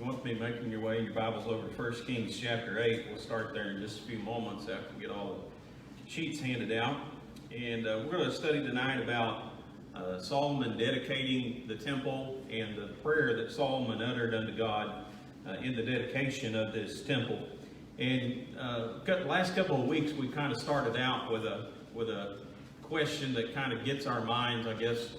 you want to be making your way in your Bibles over to 1 Kings Chapter 8. We'll start there in just a few moments after we get all the sheets handed out. And we're going to study tonight about Solomon dedicating the temple and the prayer that Solomon uttered unto God in the dedication of this temple. And the last couple of weeks we kind of started out with a question that kind of gets our minds, I guess,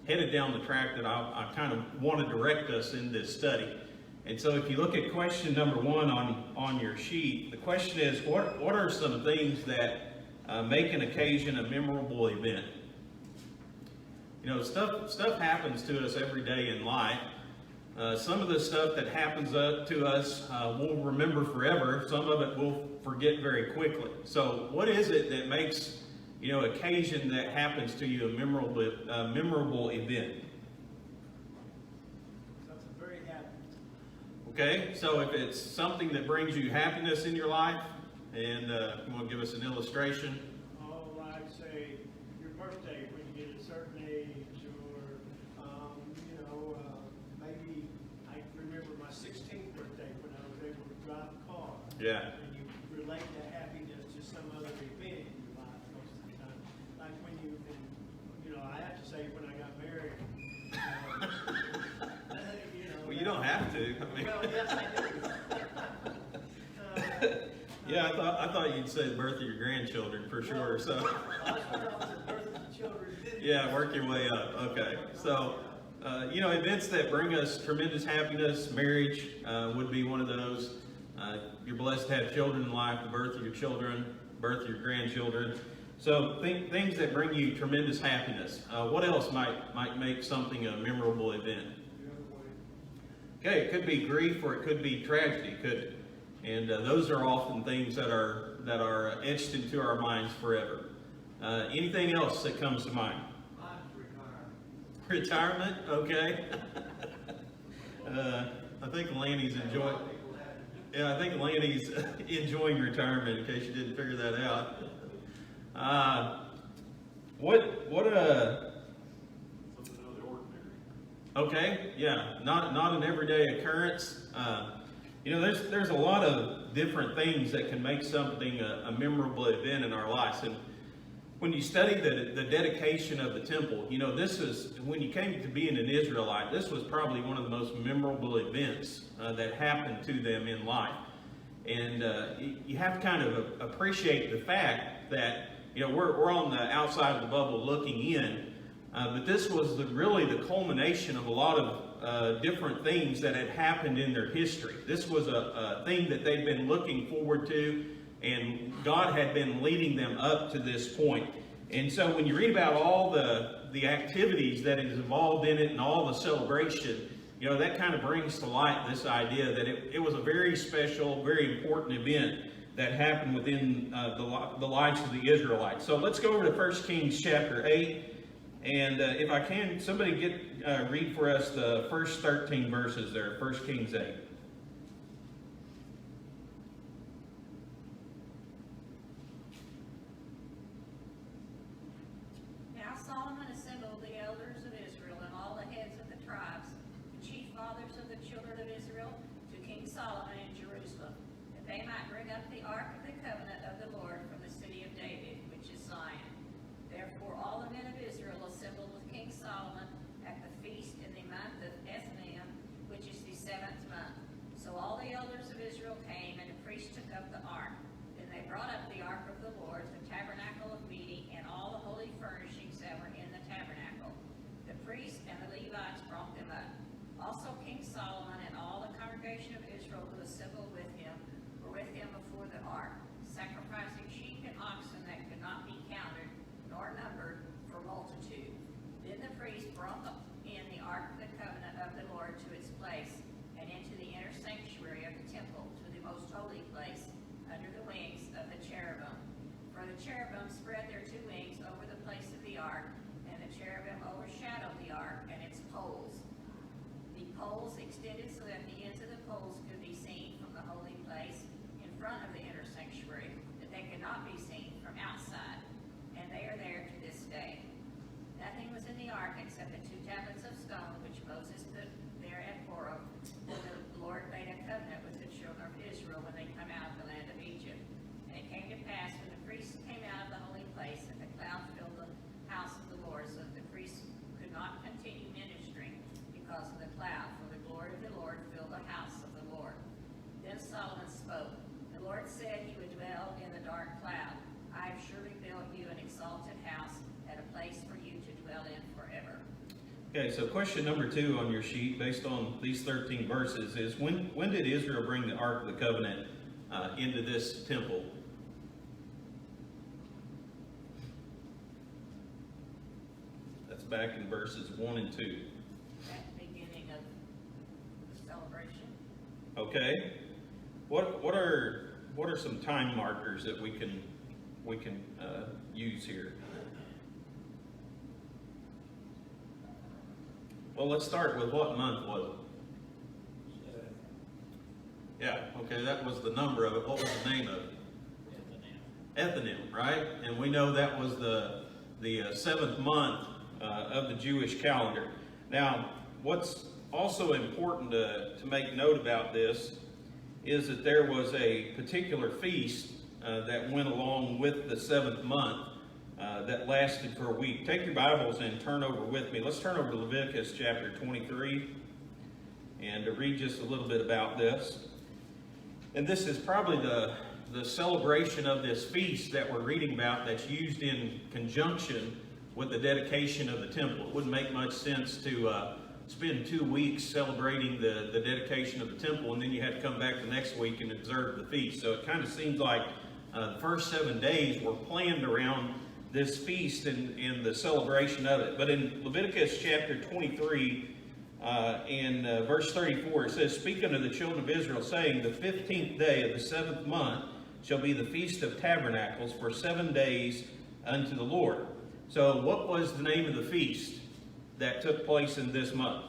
headed down the track that I kind of want to direct us in this study. And so if you look at question number 1 on your sheet, the question is, what are some things that make an occasion a memorable event? You know, stuff happens to us every day in life. Some of the stuff that happens to us we'll remember forever. Some of it we'll forget very quickly. So what is it that makes, occasion that happens to you a memorable event? Something very happy. Okay, so if it's something that brings you happiness in your life, and you want to give us an illustration? Oh, I'd say your birthday when you get a certain age, or maybe I remember my 16th birthday when I was able to drive a car. Yeah. And you relate that happiness to some other event in your life most of the time. Like when I have to say when I got married. Well, you don't have to. I mean. Well, yes, I do. Yeah, I thought you'd say the birth of your grandchildren for sure. So. Yeah, work your way up. Okay. So, events that bring us tremendous happiness, marriage would be one of those. You're blessed to have children in life, the birth of your children, birth of your grandchildren. So things that bring you tremendous happiness. What else might make something a memorable event? Okay, it could be grief or it could be tragedy. And those are often things that are etched into our minds forever. Anything else that comes to mind? Retirement, okay. I think Lanny's enjoying. Yeah, I think Lanny's enjoying retirement. In case you didn't figure that out. Okay, yeah, not an everyday occurrence. There's a lot of different things that can make something a memorable event in our lives. And when you study the dedication of the temple, this is, when you came to being an Israelite, this was probably one of the most memorable events that happened to them in life. And you have to kind of appreciate the fact that, we're on the outside of the bubble looking in, but this was really the culmination of a lot of different things that had happened in their history. This was a thing that they'd been looking forward to, and God had been leading them up to this point. And so when you read about all the activities that is involved in it and all the celebration, that kind of brings to light this idea that it was a very special, very important event that happened within the lives of the Israelites. So let's go over to 1 Kings Chapter 8. And if I can, somebody read for us the first 13 verses there, 1 Kings 8. Now Solomon assembled the elders of Israel and all the heads of the tribes, the chief fathers of the children of Israel, to King Solomon in Jerusalem, that they might bring up the ark of the covenant of the Lord from the city of David, which is Zion. Therefore all the men of Israel assembled with King Solomon at the feast in the month of Ethanim, which is the 7th month. So all the elders of Israel came, and the priests took up the ark. Then they brought up the ark of the Lord, the tabernacle of meeting, and all the holy furnishings that were in the tabernacle. The priests and the Levites brought them up. Also King Solomon and all the congregation of Israel who assembled with him were with him before the ark, sacrificing sheep and oxen that could not be counted nor numbered for multitude. Then the priest brought in the ark of the covenant of the Lord to its place, and into the inner sanctuary of the temple, to the most holy place, under the wings of the cherubim. For the cherubim spread their 2 wings over the place of the ark, and the cherubim overshadowed the ark and its poles. The poles extended so that the ends of the poles could be seen from the holy place in front of the inner sanctuary, that they could not be seen from outside. And they are there to this day. Nothing was in the ark except the 2 tablets of stone which Moses put there at Horeb, where the Lord made Okay, so question number 2 on your sheet, based on these 13 verses, is when did Israel bring the Ark of the Covenant into this temple? That's back in verses 1 and 2. At the beginning of the celebration. Okay, what are some time markers that we can use here? Well, let's start with what month was it? Yeah, okay, that was the number of it. What was the name of it? Ethanim, right? And we know that was the 7th month of the Jewish calendar. Now, what's also important to make note about this is that there was a particular feast that went along with the 7th month that lasted for a week. Take your Bibles and turn over with me. Let's turn over to Leviticus chapter 23 and to read just a little bit about this. And this is probably the celebration of this feast that we're reading about that's used in conjunction with the dedication of the temple. It wouldn't make much sense to spend 2 weeks celebrating the dedication of the temple, and then you had to come back the next week and observe the feast. So it kind of seems like the first 7 days were planned around this feast and the celebration of it. But in Leviticus chapter 23 and verse 34, it says, "Speak unto the children of Israel, saying, the 15th day of the 7th month shall be the Feast of Tabernacles for 7 days unto the Lord." So what was the name of the feast that took place in this month?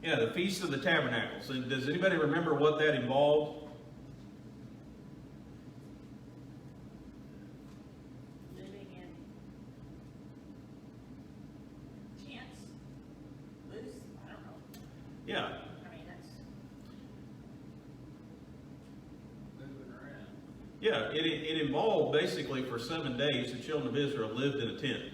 Yeah, the Feast of the Tabernacles. And does anybody remember what that involved? Living in tents, loose, I don't know. Yeah. I mean, that's, Moving around. Yeah, it involved basically for 7 days the children of Israel lived in a tent.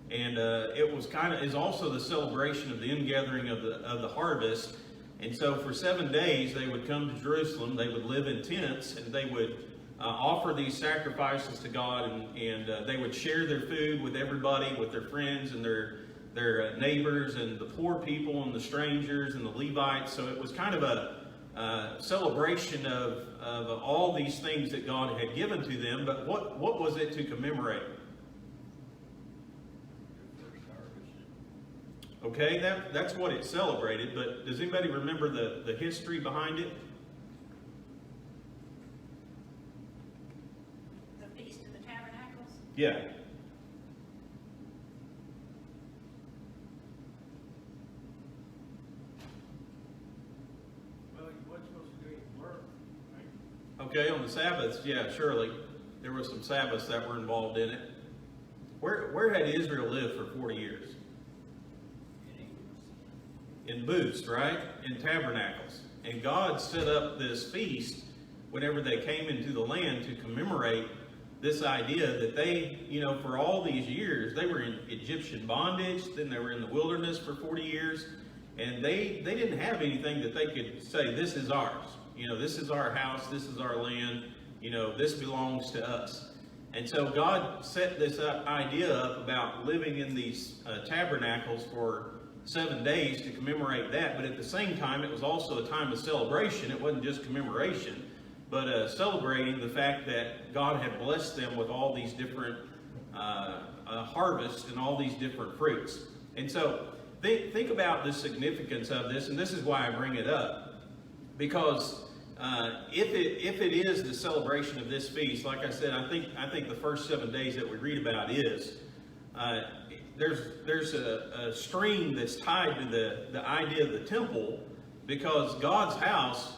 And it was is also the celebration of the ingathering of the harvest. And so for 7 days they would come to Jerusalem, they would live in tents, and they would offer these sacrifices to God, and they would share their food with everybody, with their friends and their neighbors and the poor people and the strangers and the Levites. So it was kind of a celebration of all these things that God had given to them. But what was it to commemorate? Okay, that's what it celebrated, but does anybody remember the history behind it? the Feast of the Tabernacles. Yeah. Well, you wasn't supposed to do any work, right? Okay, on the Sabbaths, yeah, surely. There were some Sabbaths that were involved in it. Where had Israel lived for 40 years? In booths, right? In tabernacles. And God set up this feast whenever they came into the land to commemorate this idea that they, for all these years, they were in Egyptian bondage, then they were in the wilderness for 40 years, and they didn't have anything that they could say, this is ours. This is our house, this is our land, this belongs to us. And so God set this idea up about living in these tabernacles for 7 days to commemorate that, but at the same time it was also a time of celebration. It wasn't just commemoration, but celebrating the fact that God had blessed them with all these different harvests and all these different fruits. And so think about the significance of this, and this is why I bring it up, because if it is the celebration of this feast, like I said, I think the first 7 days that we read about is there's a string that's tied to the idea of the temple, because God's house,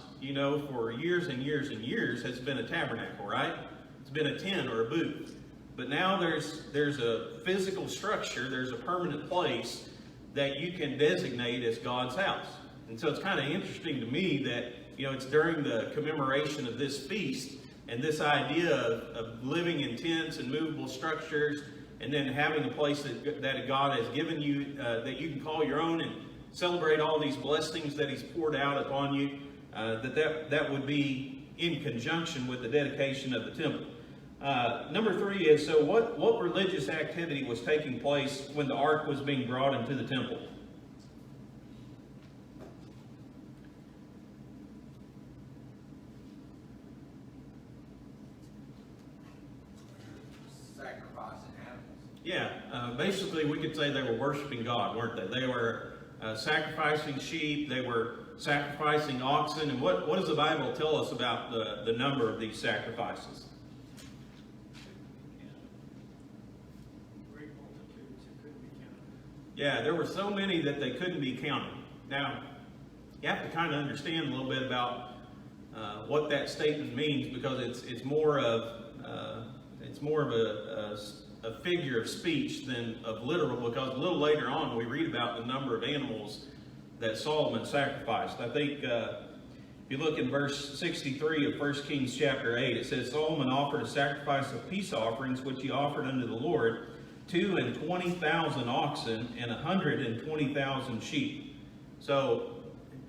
for years and years and years has been a tabernacle, right? It's been a tent or a booth. But now there's a physical structure, there's a permanent place that you can designate as God's house. And so it's kind of interesting to me that, it's during the commemoration of this feast and this idea of living in tents and movable structures, and then having a place that God has given you that you can call your own and celebrate all these blessings that He's poured out upon you, that would be in conjunction with the dedication of the temple. Number 3 is, so what religious activity was taking place when the ark was being brought into the temple? Sacrificing animals. Yeah, basically we could say they were worshiping God, weren't they? They were sacrificing sheep, they were sacrificing oxen, and what does the Bible tell us about the number of these sacrifices? Great multitudes that couldn't be counted. Yeah, there were so many that they couldn't be counted. Now, you have to kind of understand a little bit about what that statement means, because it's more of a figure of speech than of literal, because a little later on we read about the number of animals that Solomon sacrificed. I think if you look in verse 63 of 1 Kings chapter 8, it says, Solomon offered a sacrifice of peace offerings, which he offered unto the Lord, 22,000 oxen and 120,000 sheep. So,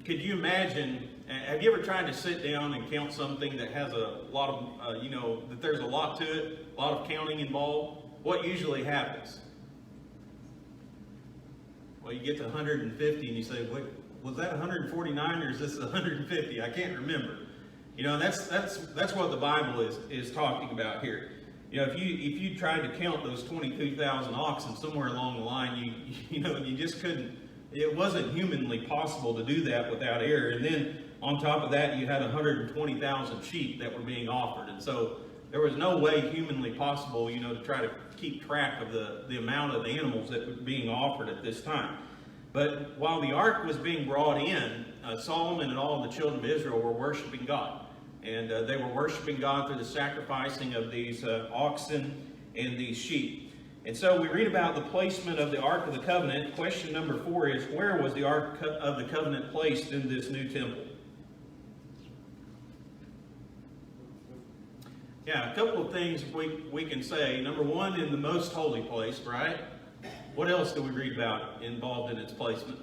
could you imagine, have you ever tried to sit down and count something that has a lot of, that there's a lot to it, a lot of counting involved? What usually happens? Well, you get to 150 and you say, wait, was that 149 or is this 150? I can't remember. That's what the Bible is talking about here. If you tried to count those 22,000 oxen somewhere along the line, you just couldn't. It wasn't humanly possible to do that without error. And then on top of that, you had 120,000 sheep that were being offered, and so there was no way humanly possible, to try to keep track of the amount of animals that were being offered at this time. But while the ark was being brought in, Solomon and all the children of Israel were worshiping God. And they were worshiping God through the sacrificing of these oxen and these sheep. And so we read about the placement of the Ark of the Covenant. Question number 4 is, where was the Ark of the Covenant placed in this new temple? Yeah, a couple of things we can say. Number 1, in the most holy place, right? What else do we read about involved in its placement?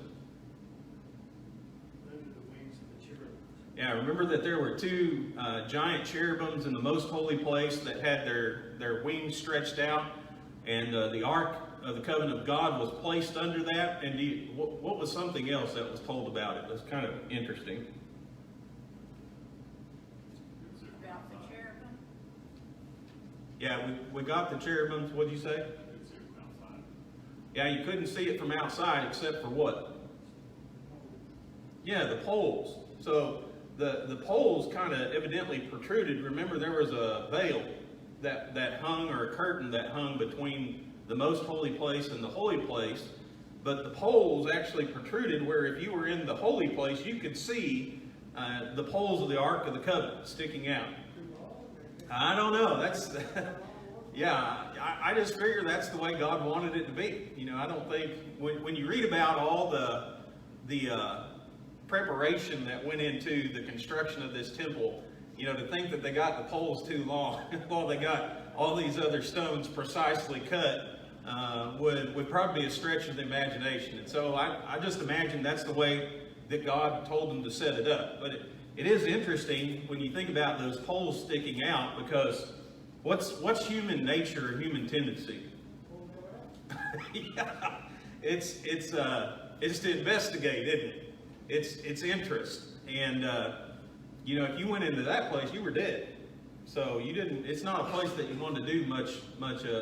Under the wings of the cherubim. Yeah, remember that there were 2 giant cherubims in the most holy place that had their wings stretched out, and the Ark of the Covenant of God was placed under that. And what was something else that was told about it? It was kind of interesting. About the cherubim. Yeah, we got the cherubims. What'd you say? Yeah, you couldn't see it from outside except for what? Yeah, the poles. So the poles kind of evidently protruded. Remember, there was a veil that hung, or a curtain that hung between the most holy place and the holy place. But the poles actually protruded, where if you were in the holy place, you could see the poles of the Ark of the Covenant sticking out. I don't know. That's yeah. I just figure that's the way God wanted it to be. I don't think when you read about all the preparation that went into the construction of this temple, to think that they got the poles too long while they got all these other stones precisely cut would probably be a stretch of the imagination. And so I just imagine that's the way that God told them to set it up. But it is interesting when you think about those poles sticking out, because what's human nature or human tendency? Yeah, it's to investigate, isn't it? It's interest, and if you went into that place, you were dead. So you didn't. It's not a place that you want to do much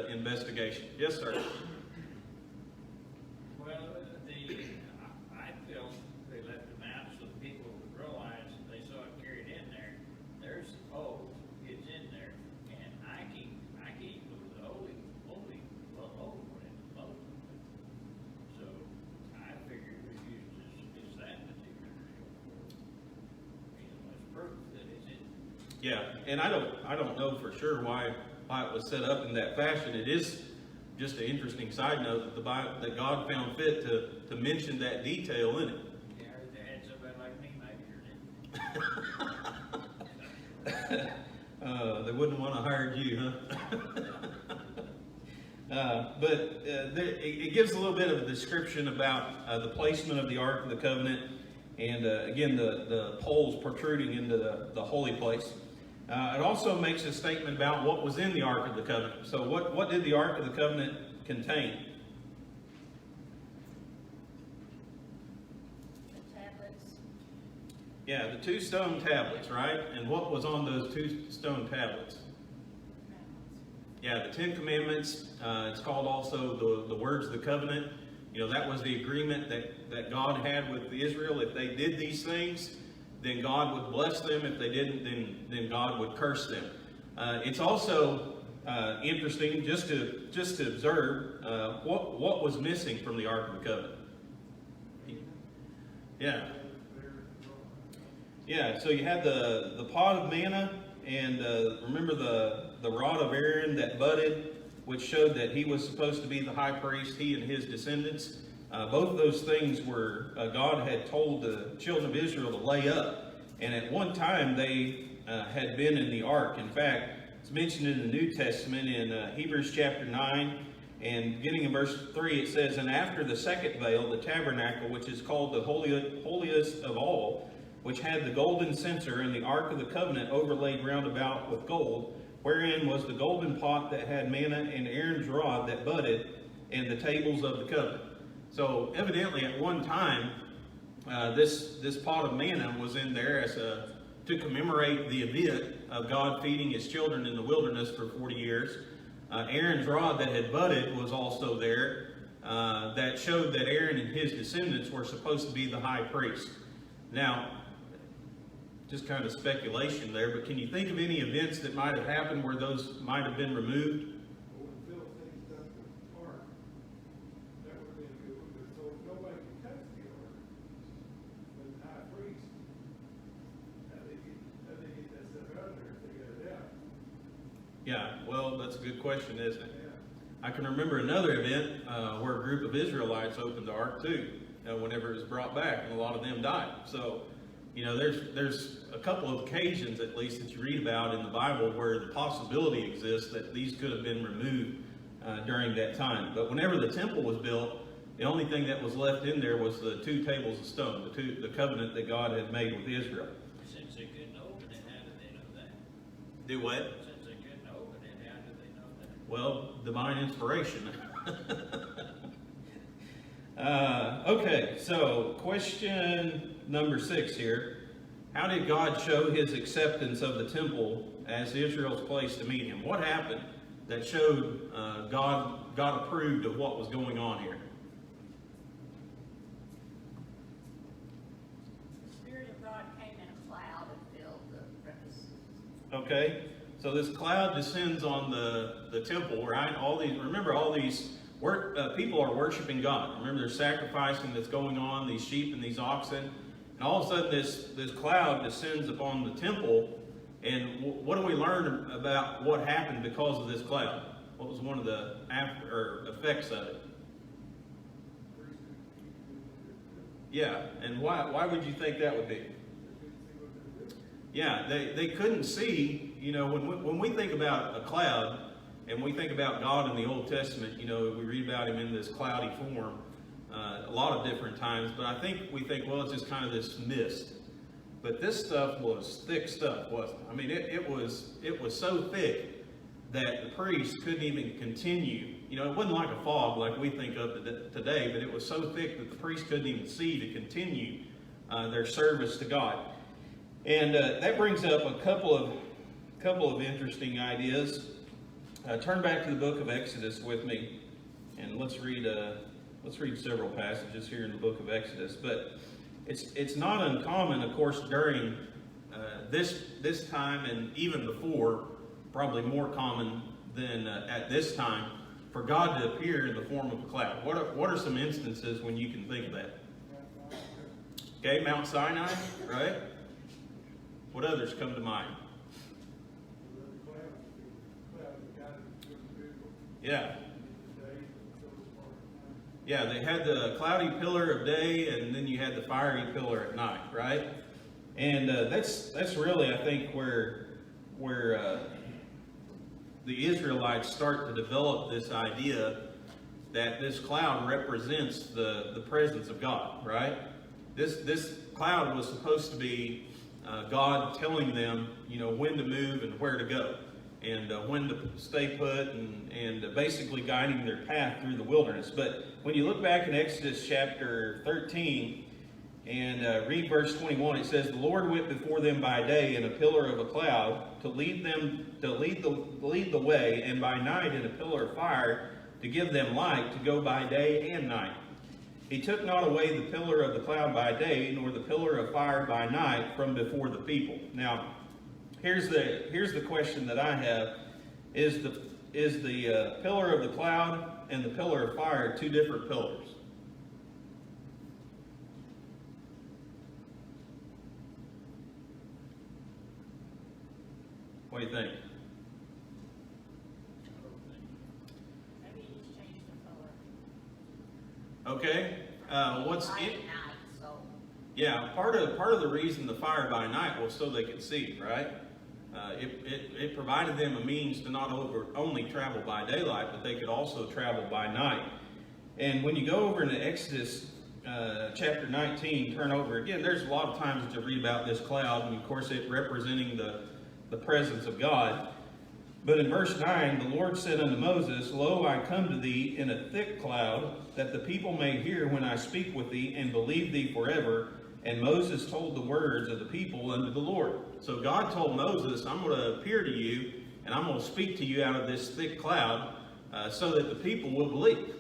investigation. Yes, sir. Well, I feel they left them out so the people would realize that they saw it carried in there. There's the pole, it's in there, and I keep with the holy one in Moses. So I figured it was used as that particular as proof that it's in. Yeah, and I don't know for sure why it was set up in that fashion. It is just an interesting side note that God found fit to mention that detail in it. Yeah, if they had somebody like me, maybe you're in. They wouldn't want to hire you, huh? But it gives a little bit of a description about the placement of the Ark of the Covenant, and again the poles protruding into the holy place. It also makes a statement about what was in the Ark of the Covenant. So what did the Ark of the Covenant contain? The tablets. Yeah, the 2 stone tablets, right? And what was on those 2 stone tablets? Yeah, the 10 Commandments. It's called also the words of the covenant. You know, that was the agreement that God had with Israel. If they did these things, then God would bless them. If they didn't, then God would curse them. It's also interesting just to observe what was missing from the Ark of the Covenant. Yeah. So you had the pot of manna, and remember the rod of Aaron that budded, which showed that he was supposed to be the high priest, he and his descendants. Both of those things were God had told the children of Israel to lay up, and at one time they had been in the ark. In fact, it's mentioned in the New Testament in Hebrews chapter 9, and beginning in verse 3, it says, "And after the second veil, the tabernacle, which is called the holiest of all, which had the golden censer and the ark of the covenant overlaid round about with gold, wherein was the golden pot that had manna and Aaron's rod that budded, and the tables of the covenant." So evidently at one time, this pot of manna was in there to commemorate the event of God feeding his children in the wilderness for 40 years. Aaron's rod that had budded was also there, that showed that Aaron and his descendants were supposed to be the high priest. Now, just kind of speculation there, but can you think of any events that might have happened where those might have been removed? When Phil things up the ark, that would have been a good one, but so nobody can touch the ark. But the high priest, how they get that stuff out of there if they get it out? Yeah, well, that's a good question, isn't it? Yeah. I can remember another event where a group of Israelites opened the ark too, whenever it was brought back, and a lot of them died. So, you know, there's a couple of occasions, at least, that you read about in the Bible where the possibility exists that these could have been removed during that time. But whenever the temple was built, the only thing that was left in there was the 2 tables of stone, the covenant that God had made with Israel. Since they couldn't open it, how did they know that? Do what? Since they couldn't open it, how did they know that? Well, divine inspiration. Okay, so question number 6 here. How did God show his acceptance of the temple as Israel's place to meet him? What happened that showed God approved of what was going on here? The Spirit of God came in a cloud and filled the premises. Okay, so this cloud descends on the temple, right? All these people are worshiping God. Remember, there's sacrificing that's going on, these sheep and these oxen. And all of a sudden, this cloud descends upon the temple. And what do we learn about what happened because of this cloud? What was one of the effects of it? Yeah, and why would you think that would be? Yeah, they couldn't see. You know, when we think about a cloud, and we think about God in the Old Testament, you know, we read about him in this cloudy form a lot of different times, but I think we think, well, it's just kind of this mist. But this stuff was thick stuff, wasn't it? I mean, it was so thick that the priest couldn't even continue. You know, it wasn't like a fog like we think of today, but it was so thick that the priest couldn't even see to continue their service to God. And that brings up a couple of interesting ideas. Turn back to the book of Exodus with me, and let's read several passages here in the book of Exodus. But it's not uncommon, of course, during this time and even before, probably more common than at this time, for God to appear in the form of a cloud. What are some instances when you can think of that? Okay, Mount Sinai, right? What others come to mind? Yeah. Yeah, they had the cloudy pillar of day, and then you had the fiery pillar at night, right? And that's really, I think, where the Israelites start to develop this idea that this cloud represents the presence of God, right? This cloud was supposed to be God telling them, when to move and where to go, and when to stay put, and basically guiding their path through the wilderness. But when you look back in Exodus chapter 13 and read verse 21, it says, "The Lord went before them by day in a pillar of a cloud to lead the way, and by night in a pillar of fire to give them light to go by day and night. He took not away the pillar of the cloud by day, nor the pillar of fire by night from before the people." Now, here's the question that I have: is the pillar of the cloud and the pillar of fire two different pillars? What do you think? Maybe you just changed the color. Okay. What's Light it? at night, so. Yeah, part of the reason the fire by night was so they could see, right? It provided them a means to not only travel by daylight, but they could also travel by night. And when you go over into Exodus chapter 19, turn over again, there's a lot of times to read about this cloud, and of course it representing the presence of God. But in verse 9, the Lord said unto Moses, "Lo, I come to thee in a thick cloud, that the people may hear when I speak with thee, and believe thee forever." And Moses told the words of the people unto the Lord. So God told Moses, "I'm going to appear to you, and I'm going to speak to you out of this thick cloud, so that the people will believe."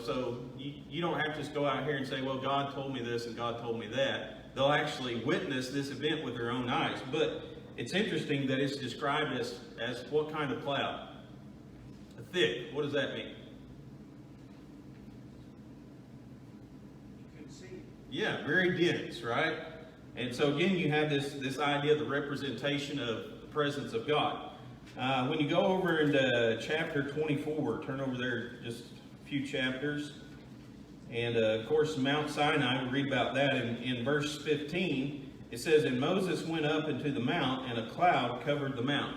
So you don't have to just go out here and say, "Well, God told me this and God told me that." They'll actually witness this event with their own eyes. But it's interesting that it's described as what kind of cloud? A thick. What does that mean? You can see it. Yeah, very dense, right? And so again, you have this idea of the representation of the presence of God. When you go over into chapter 24, turn over there just a few chapters. And of course, Mount Sinai, we read about that in verse 15. It says, "And Moses went up into the mount, and a cloud covered the mount.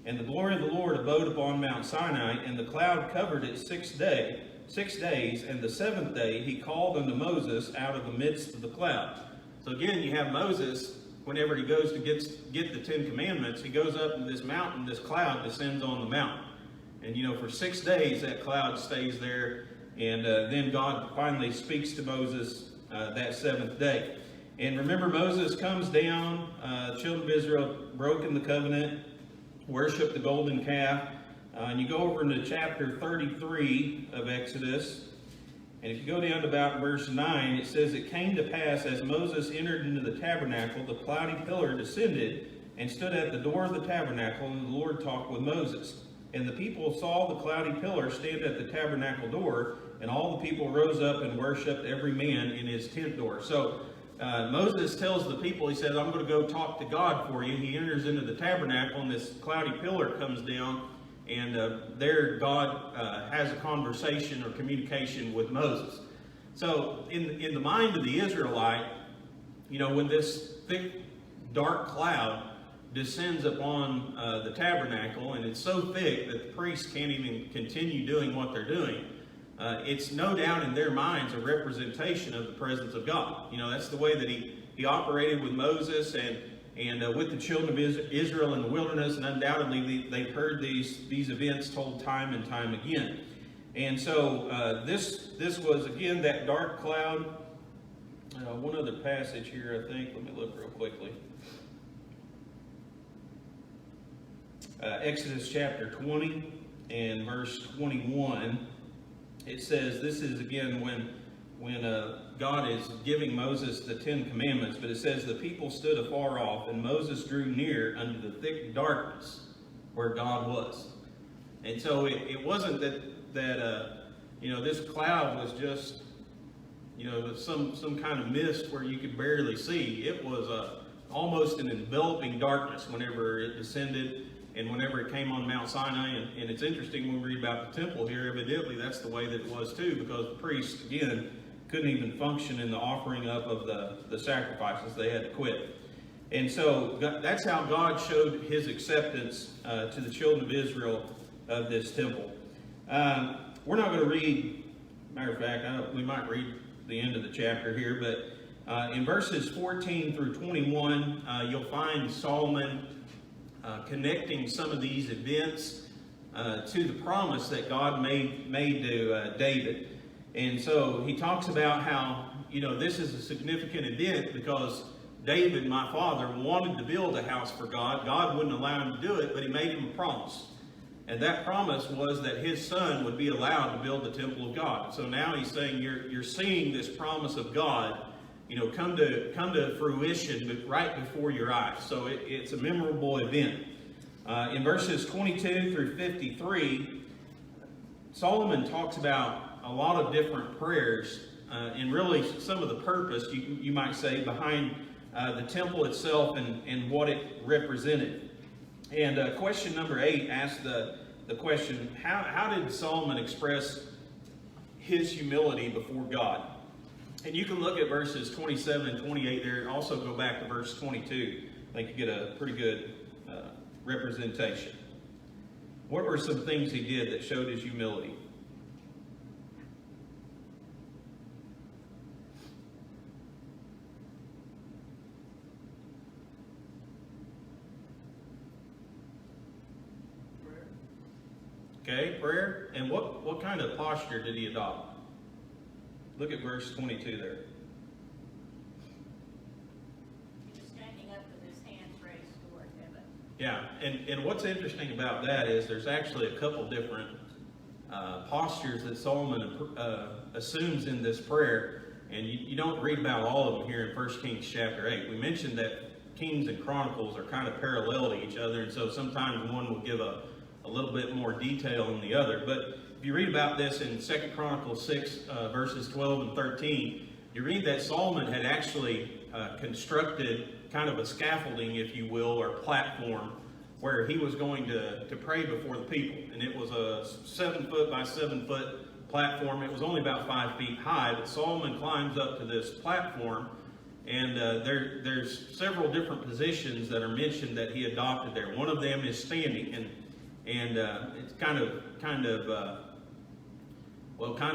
And the glory of the Lord abode upon Mount Sinai, and the cloud covered it 6 days, and the 7th day he called unto Moses out of the midst of the cloud." So again, you have Moses, whenever he goes to get the 10 Commandments, he goes up in this mountain, this cloud descends on the mountain. And for 6 days that cloud stays there, and then God finally speaks to Moses that 7th day. And remember, Moses comes down, children of Israel broken the covenant, worshiped the golden calf. And you go over into chapter 33 of Exodus. And if you go down to about verse 9, it says, "It came to pass as Moses entered into the tabernacle, the cloudy pillar descended and stood at the door of the tabernacle, and the Lord talked with Moses. And the people saw the cloudy pillar stand at the tabernacle door, and all the people rose up and worshipped, every man in his tent door." So Moses tells the people, he says, "I'm going to go talk to God for you." He enters into the tabernacle, and this cloudy pillar comes down, and there God has a conversation or communication with Moses. So in the mind of the Israelite, when this thick, dark cloud descends upon the tabernacle, and it's so thick that the priests can't even continue doing what they're doing, it's no doubt in their minds a representation of the presence of God. That's the way that he operated with Moses and with the children of Israel in the wilderness, and undoubtedly they've heard these events told time and time again. And so this was, again, that dark cloud. One other passage here, I think. Let me look real quickly. Exodus chapter 20 and verse 21. It says, this is again when God is giving Moses the 10 Commandments, but it says, "The people stood afar off, and Moses drew near unto the thick darkness where God was." And so it wasn't that this cloud was just some kind of mist where you could barely see. It was almost an enveloping darkness whenever it descended. And whenever it came on Mount Sinai, and it's interesting when we read about the temple here, evidently that's the way that it was too, because the priests, again, couldn't even function in the offering up of the sacrifices. They had to quit. And so that's how God showed his acceptance to the children of Israel of this temple. We're not going to read, matter of fact, we might read the end of the chapter here, but In verses 14 through 21, you'll find Solomon connecting some of these events to the promise that God made to David. And so he talks about how, this is a significant event because David, my father, wanted to build a house for God. God wouldn't allow him to do it, but he made him a promise. And that promise was that his son would be allowed to build the temple of God. So now he's saying you're seeing this promise of God, come to fruition right before your eyes. So it's a memorable event. In verses 22 through 53, Solomon talks about a lot of different prayers and really some of the purpose, you might say, behind the temple itself and what it represented. And question number 8 asks the question, how did Solomon express his humility before God? And you can look at verses 27 and 28 there, and also go back to verse 22. I think you get a pretty good representation. What were some things he did that showed his humility? Okay, prayer. And what kind of posture did he adopt? Look at verse 22 there. He was standing up with his hands raised toward heaven. Yeah, and what's interesting about that is there's actually a couple different postures that Solomon assumes in this prayer, and you don't read about all of them here in 1 Kings chapter 8. We mentioned that Kings and Chronicles are kind of parallel to each other, and so sometimes one will give a little bit more detail than the other. But if you read about this in 2 Chronicles 6, verses 12 and 13, you read that Solomon had actually constructed kind of a scaffolding, if you will, or platform, where he was going to pray before the people. And it was a 7-foot by 7-foot platform. It was only about 5 feet high, but Solomon climbs up to this platform, and there's several different positions that are mentioned that he adopted there. One of them is standing, and it's kind of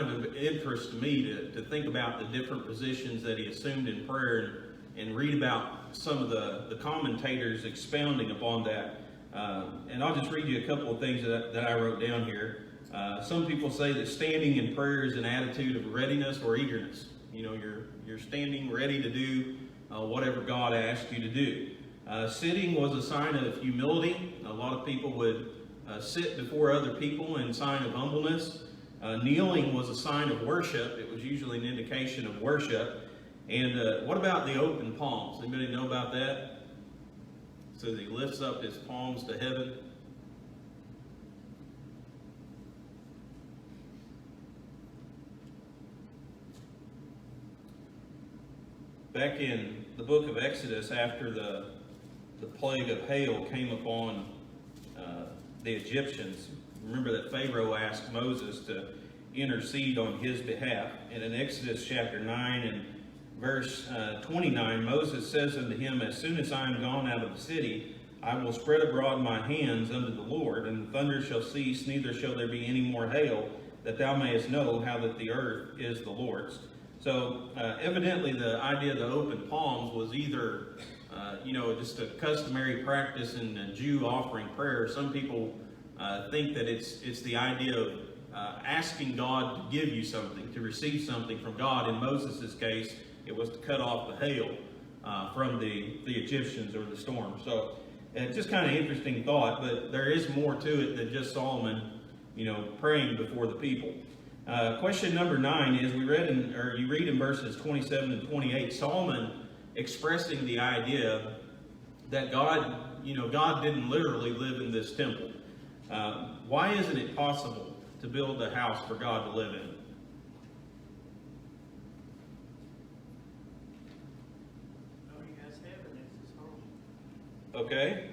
of interest to me to think about the different positions that he assumed in prayer and read about some of the commentators expounding upon that. And I'll just read you a couple of things that I wrote down here. Some people say that standing in prayer is an attitude of readiness or eagerness. You're standing ready to do whatever God asked you to do. Sitting was a sign of humility. A lot of people would sit before other people in sign of humbleness. Kneeling was a sign of worship. It was usually an indication of worship. And what about the open palms? Anybody know about that? So he lifts up his palms to heaven. Back in the book of Exodus, after the plague of hail came upon the Egyptians, remember that Pharaoh asked Moses to intercede on his behalf. And in Exodus chapter 9 and verse 29, Moses says unto him, As soon as I am gone out of the city, I will spread abroad my hands unto the Lord, and the thunder shall cease, neither shall there be any more hail, that thou mayest know how that the earth is the Lord's. So evidently the idea of the open palms was either just a customary practice in a Jew offering prayer. Some people think that it's the idea of asking God to give you something, to receive something from God. In Moses' case, it was to cut off the hail from the Egyptians or the storm. So it's just kind of interesting thought, but there is more to it than just Solomon, praying before the people. Question number 9 is you read in verses 27 and 28, Solomon expressing the idea that God didn't literally live in this temple. Why isn't it possible to build a house for God to live in? Oh, he has heaven as his home. Okay.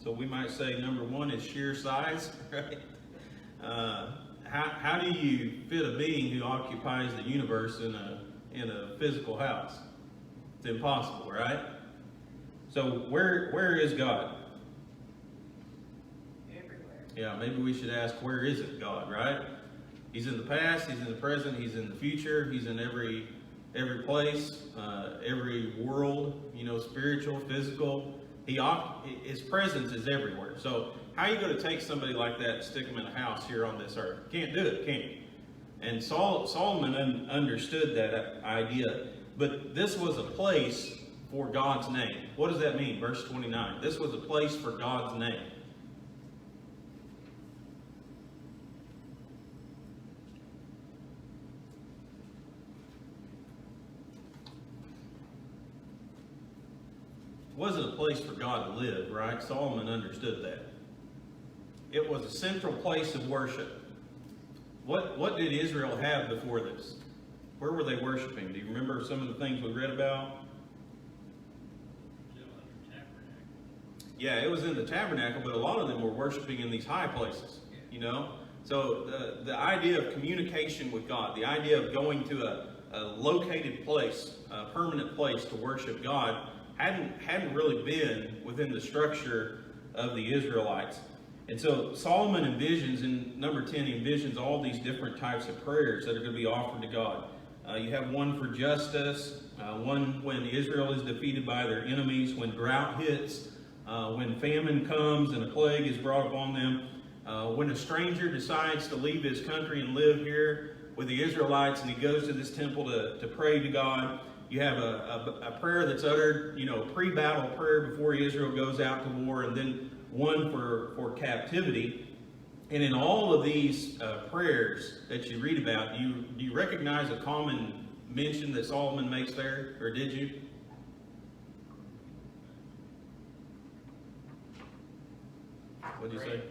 So we might say number 1 is sheer size, right? How do you fit a being who occupies the universe in a physical house? It's impossible, right? So where is God? Everywhere. Yeah, maybe we should ask, where is it God, right? He's in the past, he's in the present, he's in the future, he's in every every place, every world, spiritual, physical. His presence is everywhere. So how are you going to take somebody like that and stick them in a house here on this earth? Can't do it, can you? And Solomon understood that idea. But this was a place for God's name. What does that mean? Verse 29. This was a place for God's name. It wasn't a place for God to live, right? Solomon understood that. It was a central place of worship. What did Israel have before this? Where were they worshiping? Do you remember some of the things we read about? Still under tabernacle. Yeah, it was in the tabernacle, but a lot of them were worshiping in these high places, So the idea of communication with God, the idea of going to a located place, a permanent place to worship God, hadn't really been within the structure of the Israelites. And so Solomon envisions, in number 10, he envisions all these different types of prayers that are going to be offered to God. You have one for justice, one when Israel is defeated by their enemies, when drought hits, when famine comes and a plague is brought upon them, when a stranger decides to leave his country and live here with the Israelites and he goes to this temple to pray to God. You have a prayer that's uttered, pre-battle prayer before Israel goes out to war, and then one for captivity. And in all of these prayers that you read about, do you recognize a common mention that Solomon makes there, or did you? What did you say?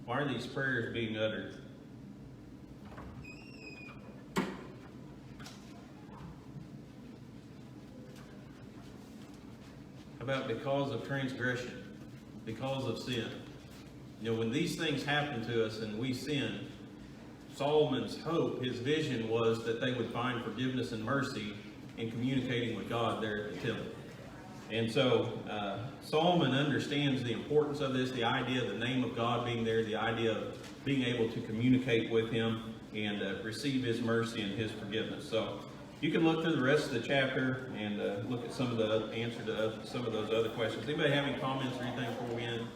Why are these prayers being uttered? How about because of transgression, because of sin? When these things happen to us and we sin, Solomon's hope, his vision was that they would find forgiveness and mercy in communicating with God there at the temple. And so Solomon understands the importance of this, the idea of the name of God being there, the idea of being able to communicate with him and receive his mercy and his forgiveness. So you can look through the rest of the chapter and look at some of the answer to some of those other questions. Anybody have any comments or anything before we end?